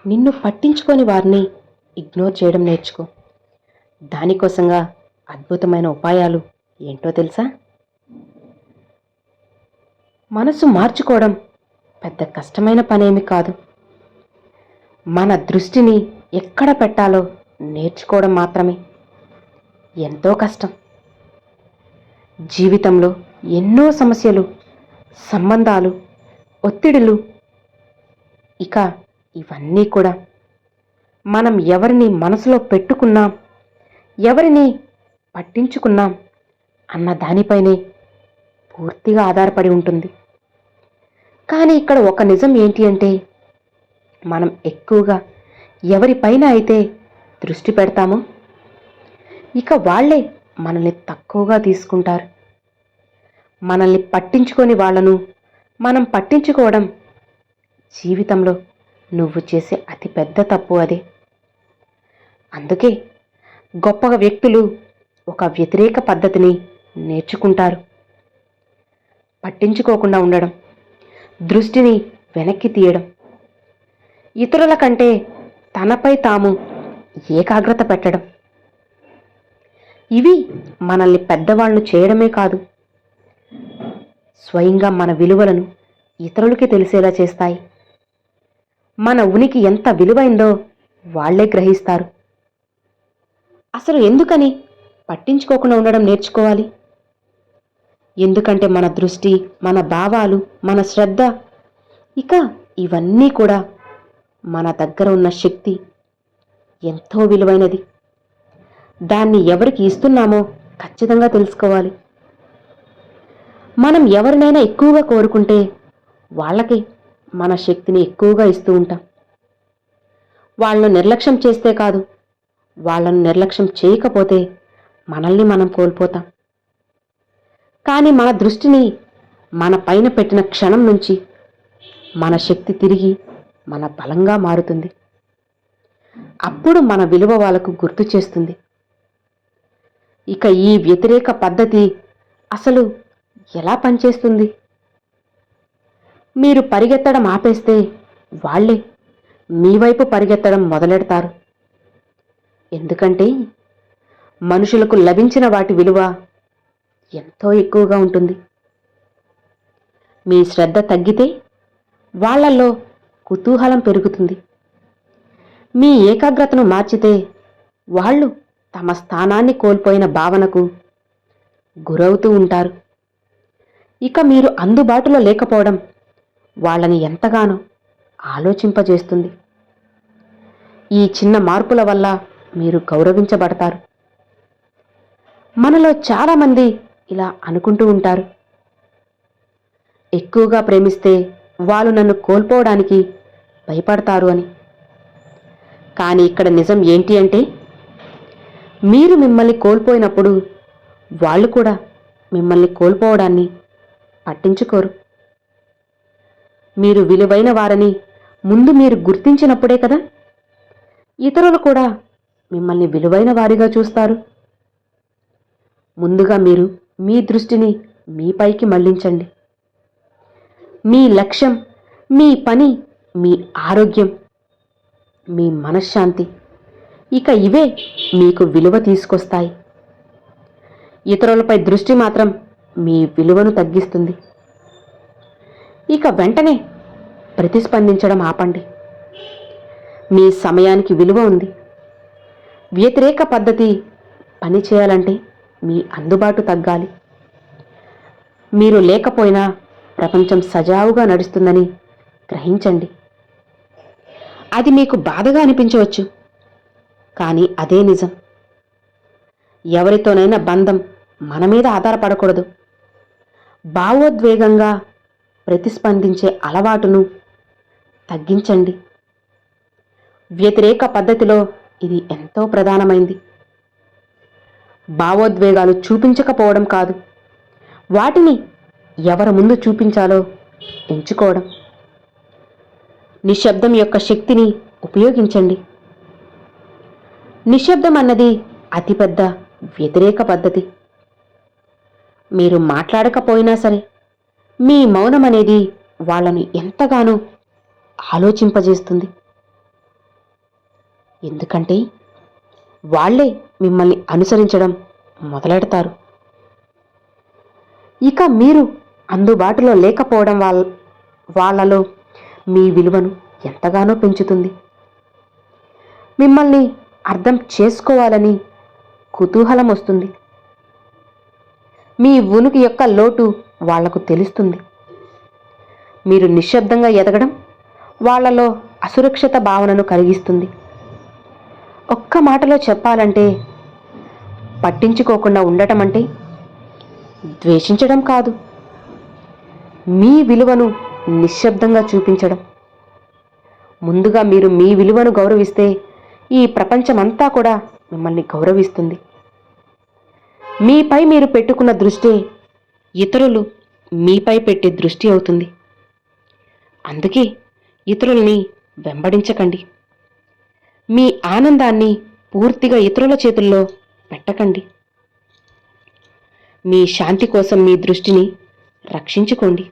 నిన్ను పట్టించుకొని వారిని ఇగ్నోర్ చేయడం నేర్చుకో. దానికోసంగా అద్భుతమైన ఉపాయాలు ఏంటో తెలుసా? మనసు మార్చుకోవడం పెద్ద కష్టమైన పనేమి కాదు. మన దృష్టిని ఎక్కడ పెట్టాలో నేర్చుకోవడం మాత్రమే ఎంతో కష్టం. జీవితంలో ఎన్నో సమస్యలు, సంబంధాలు, ఒత్తిడులు, ఇక ఇవన్నీ కూడా మనం ఎవరిని మనసులో పెట్టుకున్నాం, ఎవరిని పట్టించుకున్నాం అన్న దానిపైనే పూర్తిగా ఆధారపడి ఉంటుంది. కానీ ఇక్కడ ఒక నిజం ఏంటి అంటే, మనం ఎక్కువగా ఎవరిపైన అయితే దృష్టి పెడతామో ఇక వాళ్ళే మనల్ని తక్కువగా తీసుకుంటారు. మనల్ని పట్టించుకొని వాళ్ళను మనం పట్టించుకోవడం జీవితంలో నువ్వు చేసే అతిపెద్ద తప్పు అదే. అందుకే గొప్ప వ్యక్తులు ఒక వ్యతిరేక పద్ధతిని నేర్చుకుంటారు. పట్టించుకోకుండా ఉండడం, దృష్టిని వెనక్కి తీయడం, ఇతరుల కంటే తనపై తాము ఏకాగ్రత పెట్టడం. ఇవి మనల్ని పెద్దవాళ్లు చేయడమే కాదు, స్వయంగా మన విలువలను ఇతరులకి తెలిసేలా చేస్తాయి. మన ఉనికి ఎంత విలువైందో వాళ్లే గ్రహిస్తారు. అసలు ఎందుకని పట్టించుకోకుండా ఉండడం నేర్చుకోవాలి? ఎందుకంటే మన దృష్టి, మన భావాలు, మన శ్రద్ధ, ఇక ఇవన్నీ కూడా మన దగ్గర ఉన్న శక్తి ఎంతో విలువైనది. దాన్ని ఎవరికి ఇస్తున్నామో ఖచ్చితంగా తెలుసుకోవాలి. మనం ఎవరినైనా ఎక్కువగా కోరుకుంటే వాళ్ళకి మన శక్తిని ఎక్కువగా ఇస్తూ ఉంటాం. వాళ్ళను నిర్లక్ష్యం చేస్తే కాదు, వాళ్ళను నిర్లక్ష్యం చేయకపోతే మనల్ని మనం కోల్పోతాం. కానీ మన దృష్టిని మన పైన పెట్టిన క్షణం నుంచి మన శక్తి తిరిగి మన బలంగా మారుతుంది. అప్పుడు మన విలువ వాళ్ళకు గుర్తు చేస్తుంది. ఇక ఈ వ్యతిరేక పద్ధతి అసలు ఎలా పనిచేస్తుంది? మీరు పరిగెత్తడం ఆపేస్తే వాళ్ళే మీ వైపు పరిగెత్తడం మొదలెడతారు. ఎందుకంటే మనుషులకు లభించిన వాటి విలువ ఎంతో ఎక్కువగా ఉంటుంది. మీ శ్రద్ధ తగ్గితే వాళ్ళల్లో కుతూహలం పెరుగుతుంది. మీ ఏకాగ్రతను మార్చితే వాళ్ళు తమ స్థానాన్ని కోల్పోయిన భావనకు గురవుతూ ఉంటారు. ఇక మీరు అందుబాటులో లేకపోవడం వాళ్ళని ఎంతగానో ఆలోచింపజేస్తుంది. ఈ చిన్న మార్పుల వల్ల మీరు గౌరవించబడతారు. మనలో చాలామంది ఇలా అనుకుంటూ ఉంటారు, ఎక్కువగా ప్రేమిస్తే వాళ్ళు నన్ను కోల్పోవడానికి భయపడతారు అని. కానీ ఇక్కడ నిజం ఏంటి అంటే, మీరు మిమ్మల్ని కోల్పోయినప్పుడు వాళ్ళు కూడా మిమ్మల్ని కోల్పోవడాన్ని పట్టించుకోరు. మీరు విలువైన వారని ముందు మీరు గుర్తించినప్పుడే కదా ఇతరులు కూడా మిమ్మల్ని విలువైన వారిగా చూస్తారు. ముందుగా మీరు మీ దృష్టిని మీపైకి మళ్లించండి. మీ లక్ష్యం, మీ పని, మీ ఆరోగ్యం, మీ మనశ్శాంతి, ఇక ఇవే మీకు విలువ తీసుకొస్తాయి. ఇతరులపై దృష్టి మాత్రం మీ విలువను తగ్గిస్తుంది. ఇక వెంటనే ప్రతిస్పందించడం ఆపండి. మీ సమయానికి విలువ ఉంది. వ్యతిరేక పద్ధతి పని చేయాలంటే మీ అందుబాటు తగ్గాలి. మీరు లేకపోయినా ప్రపంచం సజావుగా నడుస్తుందని గ్రహించండి. అది మీకు బాధగా అనిపించవచ్చు, కానీ అదే నిజం. ఎవరితోనైనా బంధం మన మీద ఆధారపడకూడదు. భావోద్వేగంగా ప్రతిస్పందించే అలవాటును తగ్గించండి. వ్యతిరేక పద్ధతిలో ఇది ఎంతో ప్రధానమైంది. భావోద్వేగాలు చూపించకపోవడం కాదు, వాటిని ఎవరి ముందు చూపించాలో ఎంచుకోవడం. నిశ్శబ్దం యొక్క శక్తిని ఉపయోగించండి. నిశ్శబ్దం అన్నది అతిపెద్ద వ్యతిరేక పద్ధతి. మీరు మాట్లాడకపోయినా సరే మీ మౌనం అనేది వాళ్ళను ఎంతగానో ఆలోచింపజేస్తుంది. ఎందుకంటే వాళ్ళే మిమ్మల్ని అనుసరించడం మొదలెడతారు. ఇక మీరు అందుబాటులో లేకపోవడం వాళ్ళలో మీ విలువను ఎంతగానో పెంచుతుంది. మిమ్మల్ని అర్థం చేసుకోవాలని కుతూహలం వస్తుంది. మీ ఉనికి యొక్క లోటు వాళ్లకు తెలుస్తుంది. మీరు నిశ్శబ్దంగా ఎదగడం వాళ్ళలో అసురక్షిత భావనను కలిగిస్తుంది. ఒక్క మాటలో చెప్పాలంటే, పట్టించుకోకుండా ఉండటం అంటే ద్వేషించడం కాదు, మీ విలువను నిశ్శబ్దంగా చూపించడం. ముందుగా మీరు మీ విలువను గౌరవిస్తే ఈ ప్రపంచమంతా కూడా మిమ్మల్ని గౌరవిస్తుంది. మీపై మీరు పెట్టుకున్న దృష్టి ఇతరులు మీపై పెట్టే దృష్టి అవుతుంది. అందుకే ఇతరుల్ని వెంబడించకండి. మీ ఆనందాన్ని పూర్తిగా ఇతరుల చేతుల్లో పెట్టకండి. మీ శాంతి కోసం మీ దృష్టిని రక్షించుకోండి.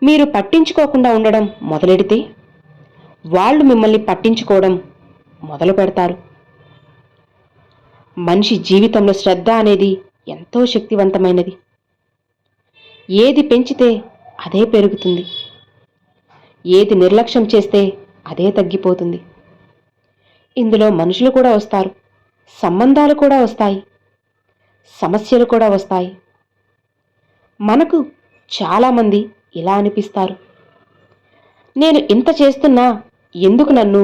మీరు పట్టించుకోకుండా ఉండడం మొదలెడితే వాళ్ళు మిమ్మల్ని పట్టించుకోవడం మొదలు పెడతారు. మనిషి జీవితంలో శ్రద్ధ అనేది ఎంతో శక్తివంతమైనది. ఏది పెంచితే అదే పెరుగుతుంది, ఏది నిర్లక్ష్యం చేస్తే అదే తగ్గిపోతుంది. ఇందులో మనుషులు కూడా వస్తారు, సంబంధాలు కూడా వస్తాయి, సమస్యలు కూడా వస్తాయి. మనకు చాలామంది ఇలా అనిపిస్తారు, నేను ఇంత చేస్తున్నా ఎందుకు నన్ను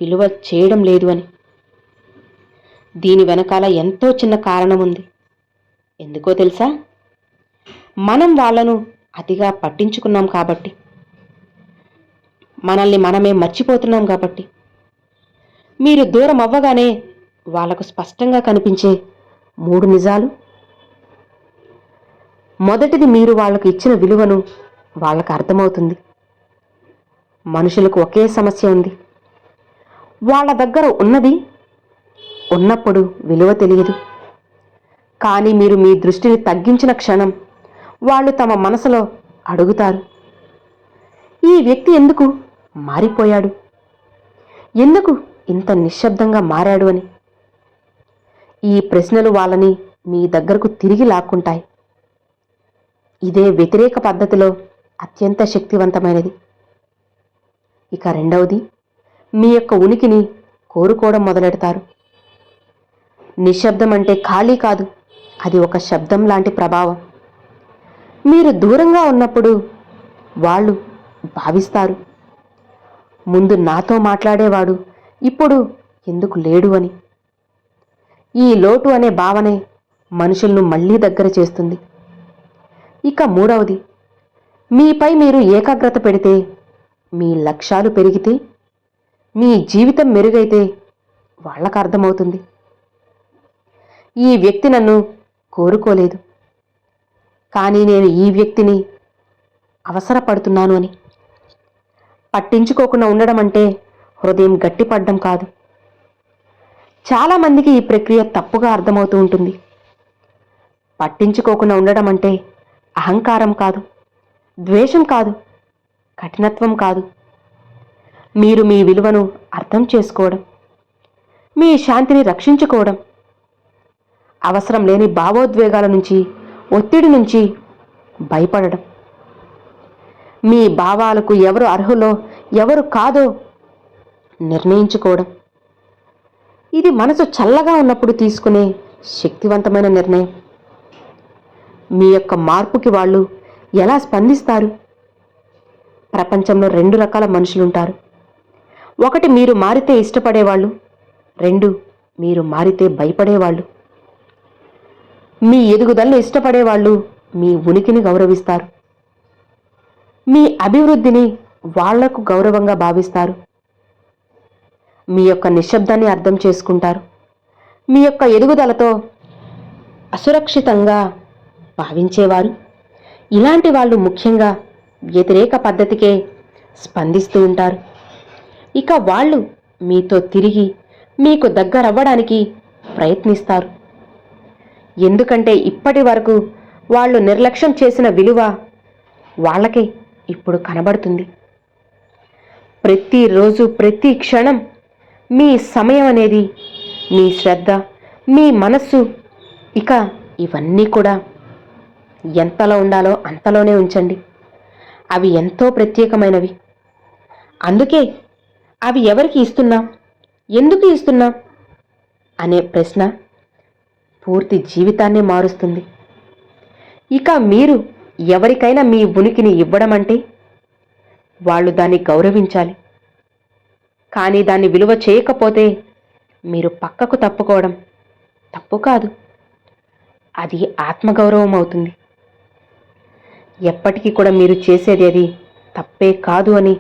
విలువ చేయడం లేదు అని. దీని వెనకాల ఎంతో చిన్న కారణం ఉంది. ఎందుకో తెలుసా? మనం వాళ్ళను అతిగా పట్టించుకున్నాం కాబట్టి, మనల్ని మనమే మర్చిపోతున్నాం కాబట్టి. మీరు దూరం అవ్వగానే వాళ్లకు స్పష్టంగా కనిపించే 3 నిజాలు. మొదటిది, మీరు వాళ్లకు ఇచ్చిన విలువను వాళ్ళకు అర్థమవుతుంది. మనుషులకు ఒకే సమస్య ఉంది. వాళ్ళ దగ్గర ఉన్నప్పుడు విలువ తెలియదు. కానీ మీరు మీ దృష్టిని తగ్గించిన క్షణం వాళ్ళు తమ మనసులో అడుగుతారు, ఈ వ్యక్తి ఎందుకు మారిపోయాడు, ఎందుకు ఇంత నిశ్శబ్దంగా మారాడు అని. ఈ ప్రశ్నలు వాళ్ళని మీ దగ్గరకు తిరిగి లాక్కుంటాయి. ఇదే వ్యతిరేక పద్ధతిలో అత్యంత శక్తివంతమైనది. ఇక రెండవది, మీ యొక్క ఉనికిని కోరుకోవడం మొదలెడతారు. నిశ్శబ్దం అంటే ఖాళీ కాదు, అది ఒక శబ్దం లాంటి ప్రభావం. మీరు దూరంగా ఉన్నప్పుడు వాళ్ళు భావిస్తారు, ముందు నాతో మాట్లాడేవాడు ఇప్పుడు ఎందుకు లేడు అని. ఈ లోటు అనే భావనే మనుషులను మళ్లీ దగ్గర చేస్తుంది. ఇక మూడవది, మీపై మీరు ఏకాగ్రత పెడితే, మీ లక్ష్యాలు పెరిగితే, మీ జీవితం మెరుగైతే వాళ్ళకు అర్థమవుతుంది, ఈ వ్యక్తి నన్ను కోరుకోలేదు, కానీ నేను ఈ వ్యక్తిని అవసరపడుతున్నాను అని. పట్టించుకోకుండా ఉండడం అంటే హృదయం గట్టిపడ్డం కాదు. చాలామందికి ఈ ప్రక్రియ తప్పుగా అర్థమవుతూ ఉంటుంది. పట్టించుకోకుండా ఉండడం అంటే అహంకారం కాదు, ద్వేషం కాదు, కఠినత్వం కాదు. మీరు మీ విలువను అర్థం చేసుకోవడం, మీ శాంతిని రక్షించుకోవడం, అవసరం లేని భావోద్వేగాల నుంచి, ఒత్తిడి నుంచి భయపడడం, మీ భావాలకు ఎవరు అర్హులో ఎవరు కాదో నిర్ణయించుకోవడం. ఇది మనసు చల్లగా ఉన్నప్పుడు తీసుకునే శక్తివంతమైన నిర్ణయం. మీ యొక్క మార్పుకి వాళ్ళు ఎలా స్పందిస్తారు? ప్రపంచంలో 2 రకాల మనుషులుంటారు. 1, మీరు మారితే ఇష్టపడేవాళ్ళు. 2, మీరు మారితే భయపడేవాళ్ళు. మీ ఎదుగుదలను ఇష్టపడేవాళ్ళు మీ ఉనికిని గౌరవిస్తారు. మీ అభివృద్ధిని వాళ్లకు గౌరవంగా భావిస్తారు. మీ యొక్క నిశ్శబ్దాన్ని అర్థం చేసుకుంటారు. మీ యొక్క ఎదుగుదలతో అసురక్షితంగా భావించేవారు. ఇలాంటి వాళ్ళు ముఖ్యంగా వ్యతిరేక పద్ధతికే స్పందిస్తూ ఉంటారు. ఇక వాళ్ళు మీతో తిరిగి మీకు దగ్గరవ్వడానికి ప్రయత్నిస్తారు. ఎందుకంటే ఇప్పటి వరకు వాళ్ళు నిర్లక్ష్యం చేసిన విలువ వాళ్ళకే ఇప్పుడు కనబడుతుంది. ప్రతిరోజు ప్రతి క్షణం మీ సమయం అనేది, మీ శ్రద్ధ, మీ మనస్సు, ఇక ఇవన్నీ కూడా ఎంతలో ఉండాలో అంతలోనే ఉంచండి. అవి ఎంతో ప్రత్యేకమైనవి. అందుకే అవి ఎవరికి ఇస్తున్నాం, ఎందుకు ఇస్తున్నాం అనే ప్రశ్న పూర్తి జీవితాన్ని మారుస్తుంది. ఇక మీరు ఎవరికైనా మీ ఉనికిని ఇవ్వడం అంటే వాళ్ళు దాన్ని గౌరవించాలి. కానీ దాన్ని విలువ చేయకపోతే మీరు పక్కకు తప్పుకోవడం తప్పు కాదు, అది ఆత్మగౌరవం అవుతుంది. ఎప్పటికీ కూడా మీరు చేసేది అది తప్పే కాదు అని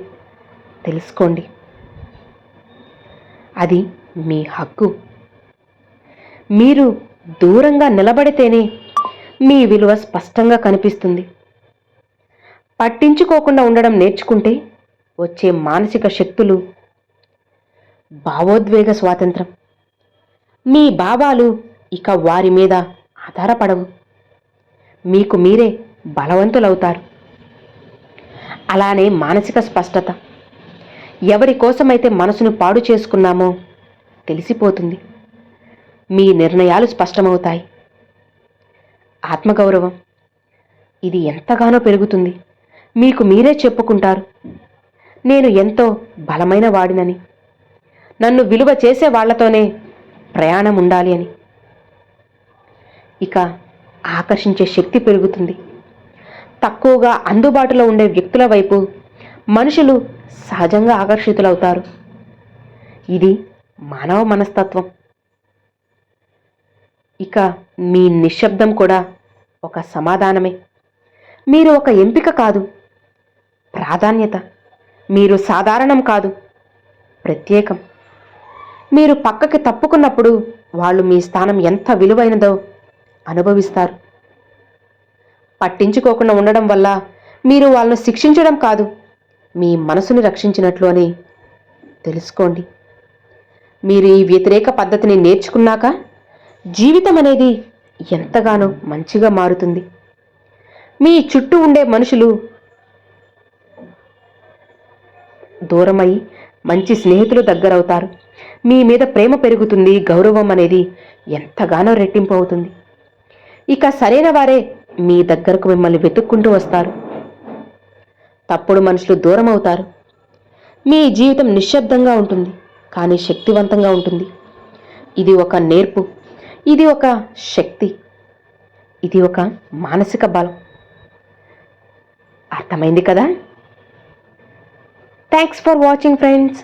తెలుసుకోండి. అది మీ హక్కు. మీరు దూరంగా నిలబడితేనే మీ విలువ స్పష్టంగా కనిపిస్తుంది. పట్టించుకోకుండా ఉండడం నేర్చుకుంటే వచ్చే మానసిక శక్తులు భావోద్వేగ స్వాతంత్రం. మీ భావాలు ఇక వారి మీద ఆధారపడవు. మీకు మీరే బలవంతులవుతారు. అలానే మానసిక స్పష్టత. ఎవరి కోసమైతే మనసును పాడు చేసుకున్నామో తెలిసిపోతుంది. మీ నిర్ణయాలు స్పష్టమవుతాయి. ఆత్మగౌరవం ఇది ఎంతగానో పెరుగుతుంది. మీకు మీరే చెప్పుకుంటారు, నేను ఎంతో బలమైన వాడినని, నన్ను విలువ చేసే వాళ్లతోనే ప్రయాణం ఉండాలి అని. ఇక ఆకర్షించే శక్తి పెరుగుతుంది. తక్కువగా అందుబాటులో ఉండే వ్యక్తుల వైపు మనుషులు సహజంగా ఆకర్షితులవుతారు. ఇది మానవ మనస్తత్వం. ఇక మీ నిశ్శబ్దం కూడా ఒక సమాధానమే. మీరు ఒక ఎంపిక కాదు, ప్రాధాన్యత. మీరు సాధారణం కాదు, ప్రత్యేకం. మీరు పక్కకి తప్పుకున్నప్పుడు వాళ్ళు మీ స్థానం ఎంత విలువైనదో అనుభవిస్తారు. పట్టించుకోకుండా ఉండడం వల్ల మీరు వాళ్ళను శిక్షించడం కాదు, మీ మనసుని రక్షించినట్లు అని తెలుసుకోండి. మీరు ఈ వ్యతిరేక పద్ధతిని నేర్చుకున్నాక జీవితం అనేది ఎంతగానో మంచిగా మారుతుంది. మీ చుట్టూ ఉండే మనుషులు దూరమై మంచి స్నేహితులు దగ్గరవుతారు. మీ మీద ప్రేమ పెరుగుతుంది. గౌరవం అనేది ఎంతగానో రెట్టింపు అవుతుంది. ఇక సరైన వారే మీ దగ్గరకు మిమ్మల్ని వెతుక్కుంటూ వస్తారు. తప్పుడు మనుషులు దూరం అవుతారు. మీ జీవితం నిశ్శబ్దంగా ఉంటుంది, కానీ శక్తివంతంగా ఉంటుంది. ఇది ఒక నేర్పు, ఇది ఒక శక్తి, ఇది ఒక మానసిక బలం. అర్థమైంది కదా? Thanks for watching friends.